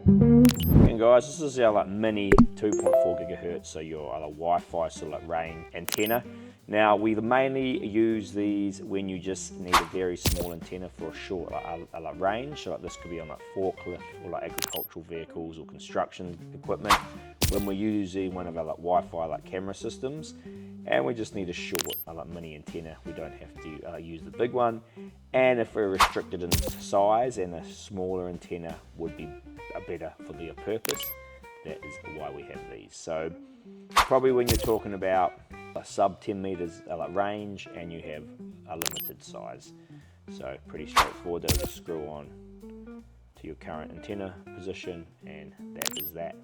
And guys, this is our mini 2.4 GHz, so your Wi-Fi range antenna. Now we mainly use these when you just need a very small antenna for a short range. So this could be on forklift or agricultural vehicles or construction equipment. When we're using one of our Wi-Fi camera systems, and we just need a short mini antenna. We don't have to use the big one. And if we're restricted in size, and a smaller antenna would be better for the purpose, that is why we have these. So probably when you're talking about a sub 10 meters range and you have a limited size. So pretty straightforward. They'll just screw on to your current antenna position, and that is that.